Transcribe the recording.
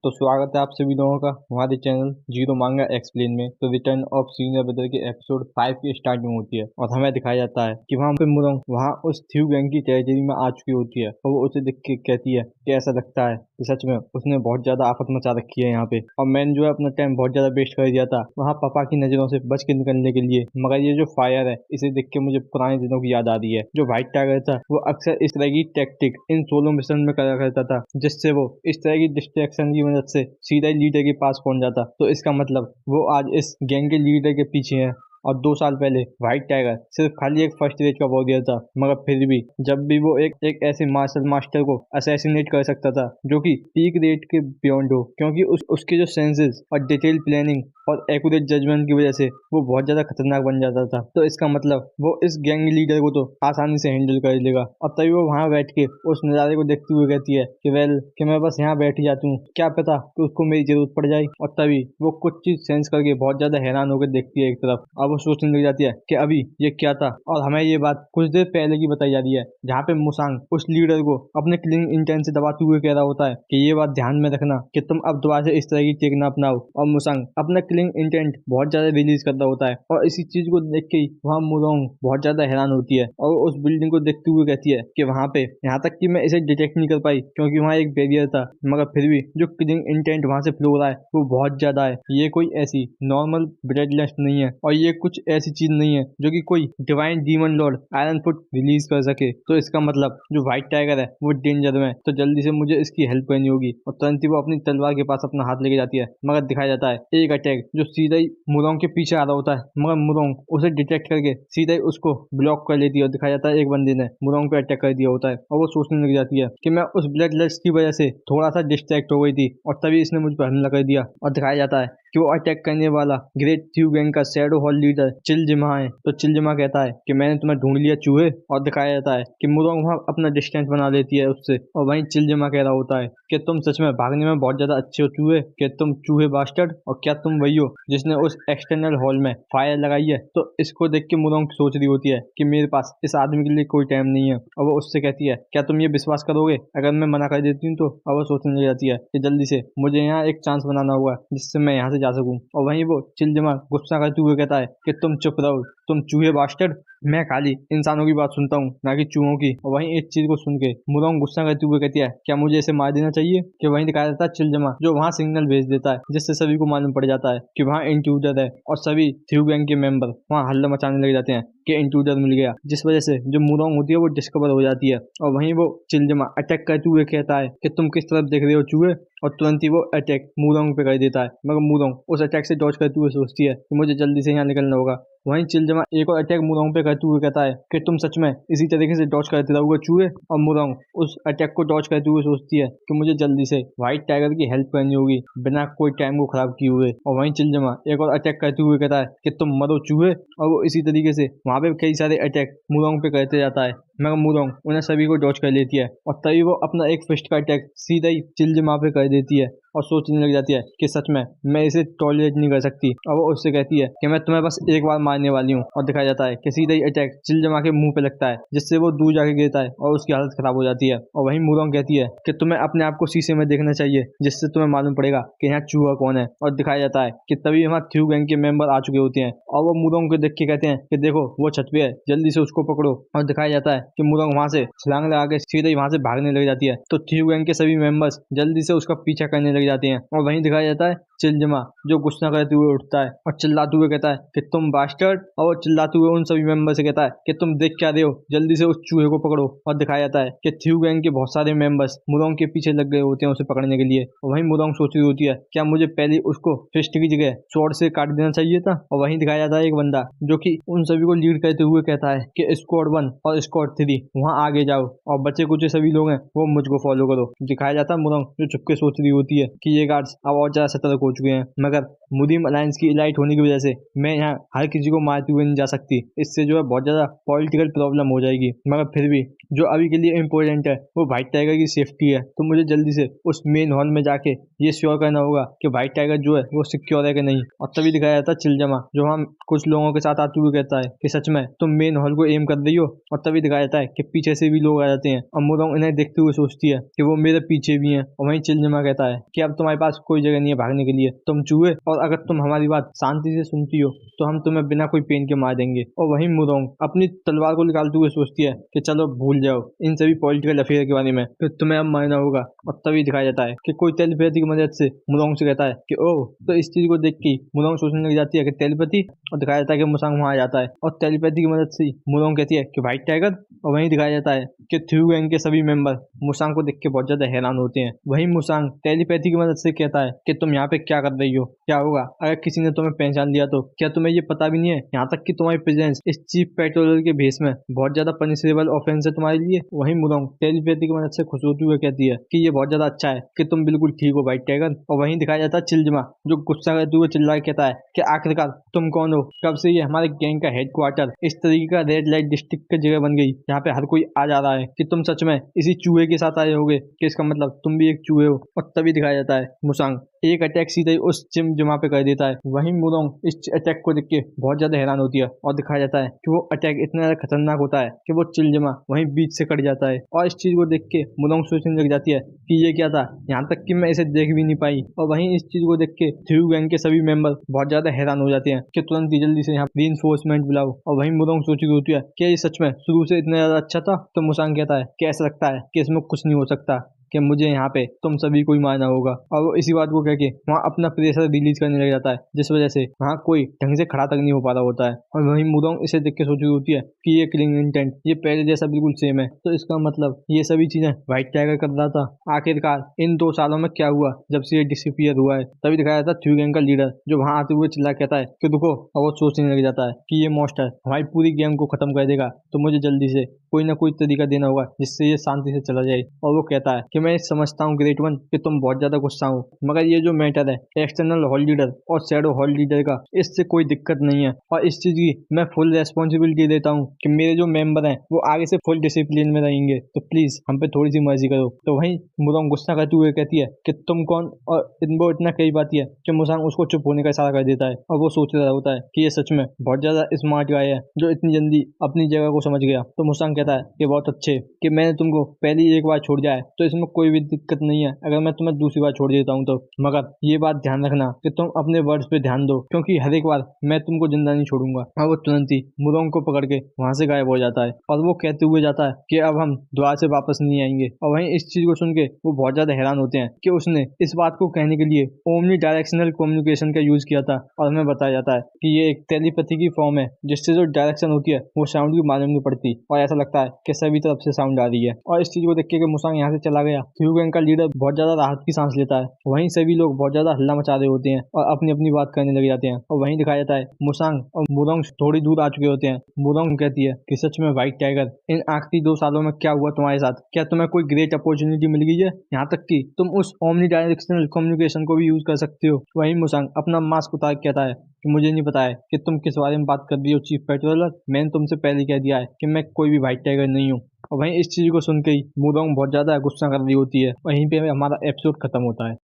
तो स्वागत है आप सभी लोगों का हमारे चैनल जीरो मांगा एक्सप्लेन में। तो रिटर्न ऑफ सीनियर ब्रदर के एपिसोड 5 की स्टार्टिंग होती है और हमें दिखाया जाता है कि वहाँ पे मुरंग वहाँ उस थ्यू गैंग की टेरिटरी में आ चुकी होती है और वो उसे देख के कहती है कि ऐसा लगता है कि सच में उसने बहुत ज्यादा आफत मचा रखी है यहाँ पे, और मैंने जो है अपना टाइम बहुत ज्यादा वेस्ट कर दिया था वहाँ पापा की नजरों से बच के निकलने के लिए। मगर ये जो फायर है इसे देख के मुझे पुराने दिनों की याद आ रही है। जो व्हाइट टाइगर था वो अक्सर इस तरह की टैक्टिक इन सोलो मिशन में करा करता था जिससे वो इस तरह की डिस्ट्रैक्शन की मदद से सीधा ही लीडर के पास पहुंच जाता। तो इसका मतलब वो आज इस गैंग के लीडर के पीछे है। और 2 साल पहले व्हाइट टाइगर सिर्फ खाली एक फर्स्ट रेट का वॉरियर था, मगर फिर भी जब भी वो एक ऐसे मार्शल मास्टर को असैसिनेट कर सकता था जो कि पीक रेट के बियॉन्ड हो, क्योंकि उसके जो सेंसेस और डिटेल प्लानिंग और एक्यूरेट जजमेंट की वजह से वो बहुत ज्यादा खतरनाक बन जाता था। तो इसका मतलब वो इस गैंग लीडर को तो आसानी से हैंडल कर लेगा। और तभी वो वहां बैठ के उस नजारे को देखते हुए कहती है कि मैं बस यहाँ बैठ जाती हूँ, क्या पता कि उसको मेरी जरूरत पड़ जाए। और तभी वो कुछ चीज सेंस करके बहुत ज्यादा हैरान होकर देखती है एक तरफ, और वो सोचने लग जाती है कि अभी ये क्या था। और हमें ये बात कुछ देर पहले की बताई जा रही है जहाँ पे मुसांग उस लीडर को अपने किलिंग इंटेंट से दबाते हुए कह रहा होता है कि ये बात ध्यान में रखना कि तुम अब दोबारा से इस तरह की टेक ना अपनाओ। और मुसांग अपना किलिंग इंटेंट बहुत ज्यादा रिलीज करता होता है और इसी चीज को देख के ही वहाँ मुरोंग बहुत ज्यादा हैरान होती है और उस बिल्डिंग को देखते हुए कहती है कि वहाँ पे यहाँ तक कि मैं इसे डिटेक्ट नहीं कर पाई क्योंकि वहाँ एक बैरियर था, मगर फिर भी जो किलिंग इंटेंट वहाँ से फ्लो हो रहा है वो बहुत ज्यादा है। ये कोई ऐसी नॉर्मल ब्लड लस्ट नहीं है और ये कुछ ऐसी चीज नहीं है जो कि कोई divine demon Lord iron foot release कर सके। तो इसका मतलब जो व्हाइट टाइगर है वो डेंजर में, तो जल्दी से मुझे इसकी हेल्प करनी होगी। और तुरंत ही वो अपनी तलवार के पास अपना हाथ लेके जाती है, मगर दिखाया जाता है एक अटैक जो सीधा ही मुरोंग के पीछे आ रहा होता है, मगर मुरोंग उसे डिटेक्ट करके सीधा ही उसको ब्लॉक कर लेती है। और दिखाया जाता है एक बंदे ने मुरोंग पे अटैक कर दिया होता है और वो सोचने लग जाती है कि मैं उस ब्लड लस्ट की वजह से थोड़ा सा डिस्ट्रैक्ट हो गई थी और तभी इसने मुझ पर हमला कर दिया। और दिखाया जाता है कि वो अटैक करने वाला ग्रेट थ्यू गैंग का शैडो हॉल लीडर चिलजिमा है। तो चिलजिमा कहता है कि मैंने तुम्हें ढूंढ लिया चूहे। और दिखाया जाता है कि मुरोंग वहाँ अपना डिस्टेंस बना लेती है उससे, और वहीं चिलजिमा कह रहा होता है कि तुम सच में भागने में बहुत ज्यादा अच्छे हो चूहे, कि तुम चूहे बास्टर्ड, और क्या तुम वही हो जिसने उस एक्सटर्नल हॉल में फायर लगाई है। तो इसको देख के मुरोंग सोच रही होती है कि मेरे पास इस आदमी के लिए कोई टाइम नहीं है, और वो उससे कहती है क्या तुम ये विश्वास करोगे अगर मैं मना कर देती हूँ तो। और वो सोचने लग जाती है कि जल्दी से मुझे यहाँ एक चांस बनाना होगा जिससे मैं यहाँ से जा सकूँ। और वहीं वो चिलजिमा गुस्सा करते हुए कहता है कि तुम चुप रहो तुम चूहे बास्टर्ड, मैं खाली इंसानों की बात सुनता हूँ ना कि चूहों की। और वहीं इस चीज को सुन के मुरोंग गुस्सा करते हुए कहती है क्या मुझे इसे मार देना चाहिए। कि वहीं दिखाया जाता है चिलजिमा जो वहाँ सिग्नल भेज देता है जिससे सभी को मालूम पड़ जाता है कि वहाँ इंट्रूडर है, और सभी थ्यू गैंग के मेंबर वहाँ हल्ला मचाने लग जाते हैं कि इंट्रूडर मिल गया, जिस वजह से जो मुरोंग होती है वो डिस्कवर हो जाती है। और वहीं वो चिलजिमा अटैक करते हुए कहता है कि तुम किस तरफ देख रहे हो चूहे, और तुरंत ही वो अटैक मुरोंग पे कर देता है। मगर मुरोंग उस अटैक से डॉज करते हुए सोचती है कि मुझे जल्दी से यहाँ निकलना होगा। वहीं चिलजिमा एक और अटैक मुरोंग पे करते हुए कहता है कि तुम सच में इसी तरीके से डॉज करते रहोगे चूहे। और मुरोंग उस अटैक को डॉज करते हुए सोचती है कि मुझे जल्दी से व्हाइट टाइगर की हेल्प करनी होगी बिना कोई टाइम को खराब किए हुए। और वहीं चिलजिमा एक और अटैक करते हुए कहता है कि तुम मरो चूहे, और वो इसी तरीके से वहां पे कई सारे अटैक मुरोंग पे करते जाता है, मगर मुरोंग उन्हें सभी को डॉज कर लेती है। और तभी वो अपना एक फिस्ट का अटैक सीधा ही चिलजिमा पे कर देती है और सोचने लग जाती है कि सच में मैं इसे टॉलरेट नहीं कर सकती। और वो उससे कहती है कि मैं तुम्हें बस एक बार मारने वाली हूँ। और दिखाया जाता है कि सीधा ही अटैक चिलजिमा के मुंह पे लगता है जिससे वो दूर जाके गिरता है और उसकी हालत खराब हो जाती है। और वहीं मुरोंग कहती है कि तुम्हें अपने आप को शीशे में देखना चाहिए जिससे तुम्हें मालूम पड़ेगा कि यहाँ चूहा कौन है। और दिखाया जाता है कि तभी वहाँ थ्यू गैंग के मेंबर आ चुके होते हैं और वो मुरोंग को देख के कहते हैं कि देखो वो छत पे है, जल्दी से उसको पकड़ो। और दिखाया जाता है कि मुरोंग वहाँ से छलांग लगा के सीधे वहाँ से भागने लग जाती है। तो थ्यू गैंग के सभी मेंबर्स जल्दी से उसका पीछा करने लग जाते हैं। और वहीं दिखाया जाता है चिलजिमा जो गुस्सा करते हुए उठता है और चिल्लाते हुए कहता है कि तुम बास्टर्ड, और वो चिल्लाते हुए उन सभी मेंबर से कहता है कि तुम देख क्या रहे हो, जल्दी से उस चूहे को पकड़ो। और दिखाया जाता है कि थ्यू गैंग के बहुत सारे मेंबर्स मुरोंग के पीछे लग गए होते हैं उसे पकड़ने के लिए। और वहीं मुरोंग सोच रही होती है क्या मुझे पहले उसको फिस्ट की जगह स्वॉर्ड से काट देना चाहिए था। और वहीं दिखाया जाता है एक बंदा जो कि उन सभी को लीड करते हुए कहता है कि स्क्वाड 1 और स्क्वाड 3 वहाँ आगे जाओ और बचे कुछ सभी लोग हैं वो मुझको फॉलो करो। दिखाया जाता है मुरोंग जो चुपके सोच रही होती है कि ये गार्ड्स अब और ज्यादा सतर्क हो चुके हैं, मगर मुदीम अलायंस की इलाइट होने की वजह से मैं यहाँ हर किसी को मारते हुए नहीं जा सकती। इससे जो है बहुत ज्यादा पॉलिटिकल प्रॉब्लम हो जाएगी। मगर फिर भी जो अभी के लिए इम्पोर्टेंट है वो व्हाइट टाइगर की सेफ्टी है। तो मुझे जल्दी से उस मेन हॉल में जाके ये श्योर करना होगा कि व्हाइट टाइगर जो है वो सिक्योर है कि नहीं। और तभी दिखाया जाता है चिलजमा, जो हम कुछ लोगों के साथ आते हुए कहता है कि सच में तुम मेन हॉल को एम कर रही हो। और तभी दिखाया जाता है कि पीछे से भी लोग आ जाते हैं और मुदोंग इन्हें देखते हुए सोचती है कि वो मेरे पीछे भी हैं। और वहीं चिलजमा कहता है कि अब तुम्हारे पास कोई जगह नहीं है भागने के लिए, तुम चूहे, और अगर तुम हमारी बात शांति से सुनती हो तो हम तुम्हें बिना कोई पेन के मार देंगे। और वहीं मुदोंग अपनी तलवार को निकालते हुए सोचती है कि चलो भूल जाओ इन सभी पॉलिटिकल अफेयर के बारे में, फिर तुम्हें अब मारना होगा। और तभी दिखाया जाता है कि कोई टेलीपैथी की मदद से मुदोंग से कहता है कि ओह, तो इस चीज को देख के मुदोंग सोचने लग जाती है कि टेलीपैथी। और दिखाया जाता है कि मुसांग वहां आ जाता है और टेलीपैथी की मदद से मुदोंग कहती है कि व्हाइट टाइगर। और वहीं दिखाया जाता है कि थ्यू गैंग के सभी मेंबर मुसांग को देख के बहुत ज्यादा हैरान होते हैं। वहीं मुसांग टेलीपैथी की मदद से कहता है कि तुम यहाँ पे क्या कर रही हो, क्या होगा अगर किसी ने तुम्हें पहचान लिया तो? क्या तुम्हें ये पता भी नहीं है यहाँ तक कि तुम्हारी प्रेजेंस इस चीफ पेट्रोलर के भेस में बहुत ज्यादा पनिशेबल ऑफेंस है तुम्हारे लिए? वहीं मुदोंग टेलीपैथी की मदद से खुश होते हुए कहती है कि ये बहुत ज्यादा अच्छा है कि तुम बिल्कुल ठीक हो व्हाइट टाइगर। और वहीं दिखाया जाता है चिलजमा, जो गुस्सा करते हुए चिल्ला के कहता है कि आखिरकार तुम कौन हो? कब से ये हमारे गैंग का हेडक्वार्टर इस तरीके का रेड लाइट डिस्ट्रिक्ट की जगह बन गई जहाँ पे हर कोई आ जा रहा है? कि तुम सच में इसी चूहे के साथ आए होगे? कि इसका मतलब तुम भी एक चूहे हो। और तभी दिखाया जाता है मुसांग एक अटैक सीधे ही उस चिमजमा पे कर देता है। वहीं मुदोंग इस अटैक को देख के बहुत ज्यादा हैरान होती है और दिखाया जाता है कि वो अटैक इतना ज्यादा खतरनाक होता है कि वो चिलजमा वहीं बीच से कट जाता है। और इस चीज को देख के मुदोंग सोचने लग जाती है कि ये क्या था, यहाँ तक कि मैं इसे देख भी नहीं पाई। और वहीं इस चीज को देख के थ्यू गैंग के सभी मेंबर बहुत ज्यादा हैरान हो जाते हैं कि तुरंत ही जल्दी से यहाँ रीइंफोर्समेंट बुलाओ। और वहीं मुदोंग सोच रही होती है कि ये सच में शुरू से इतना ज्यादा अच्छा था? तो मुसांग कहता है कि ऐसा लगता है कि इसमें कुछ नहीं हो सकता, कि मुझे यहाँ पे तुम सभी को ही मारना होगा। और वो इसी बात को कह के वहाँ अपना प्रेशर रिलीज करने लग जाता है, जिस वजह से वहाँ कोई ढंग से खड़ा तक नहीं हो पा रहा होता है। और वहीं मुदोंग इसे देख के सोच रही होती है कि ये किलिंग इंटेंट ये पहले जैसा बिल्कुल सेम है, तो इसका मतलब ये सभी चीजें व्हाइट टाइगर कर रहा था। आखिरकार इन 2 सालों में क्या हुआ जब से ये डिसअपियर हुआ है? तभी दिखाया जाता है थ्यू गैंग का लीडर, जो वहां आते हुए चिल्ला कहता है कि रुको। और वो सोचने लग जाता है कि ये मॉन्स्टर हमारी पूरी गेम को खत्म कर देगा, तो मुझे जल्दी से कोई ना कोई तरीका देना होगा जिससे ये शांति से चला जाए। और वो कहता है कि मैं समझता हूँ ग्रेट वन कि तुम बहुत ज्यादा गुस्सा हो, मगर ये जो मैटर है एक्सटर्नल हॉल लीडर और शैडो हॉल लीडर का, इससे कोई दिक्कत नहीं है। और इस चीज की मैं फुल रेस्पॉन्सिबिलिटी देता हूँ कि मेरे जो मेंबर हैं वो आगे से फुल डिसिप्लिन में रहेंगे, तो प्लीज हम पे थोड़ी सी मर्जी करो। तो वहीं मुदोंग गुस्सा करते हुए कहती है कि तुम कौन? और वो इतना कई बात है कि मुसांग उसको चुप होने का इशारा कर देता है। और वो सोच रहा होता है कि ये सच में बहुत ज्यादा स्मार्ट गाय है जो इतनी जल्दी अपनी जगह को समझ गया। तो मुसांग कहता है कि बहुत अच्छे कि मैंने तुमको पहली एक बार छोड़ दिया है, तो इसमें कोई भी दिक्कत नहीं है अगर मैं तुम्हें दूसरी बार छोड़ देता हूँ तो। मगर ये बात ध्यान रखना कि तुम अपने वर्ड्स पे ध्यान दो, क्योंकि हर एक बार मैं तुमको जिंदा नहीं छोड़ूंगा। और वो तुरंत ही मुदोंग को पकड़ के वहां से गायब हो जाता है और वो कहते हुए जाता है कि अब हम द्वार से वापस नहीं आएंगे। और वहीं इस चीज को सुन के वो बहुत ज्यादा हैरान होते हैं कि उसने इस बात को कहने के लिए ओमनी डायरेक्शनल कम्युनिकेशन का यूज किया था। और हमें बताया जाता है कि ये एक टेलीपैथी की फॉर्म है, जिससे जो डायरेक्शन होती है वो साउंड की मालूम नहीं पड़ती और ऐसा लगता है कि सभी तरफ से साउंड आ रही है। और इस चीज को देख के मुसांग यहाँ से चला गया। थ्यू गैंग का लीडर बहुत ज्यादा राहत की सांस लेता है। वहीं सभी लोग बहुत ज्यादा हल्ला मचा रहे होते हैं और अपनी अपनी बात करने लग जाते हैं। और वहीं दिखाया जाता है मुसांग और मुदोंग थोड़ी दूर आ चुके होते हैं। मुदोंग कहती है कि सच में व्हाइट टाइगर, इन आखिरी 2 सालों में क्या हुआ तुम्हारे साथ? क्या तुम्हें कोई ग्रेट अपॉर्चुनिटी मिल गई है, यहाँ तक कि तुम उस ओमनी डायरेक्शनल कम्युनिकेशन को भी यूज कर सकते हो? वहीं मुसांग अपना मास्क उतार के कहता है कि मुझे नहीं पता है कि तुम किस बारे में बात कर रही हो चीफ पेट्रोलर, मैंने तुमसे पहले कह दिया है कि मैं कोई भी व्हाइट टाइगर नहीं हूँ। और वहीं इस चीज को सुन के ही मुदोंग बहुत ज्यादा गुस्सा कर रही होती है। वहीं पे हमारा एपिसोड खत्म होता है।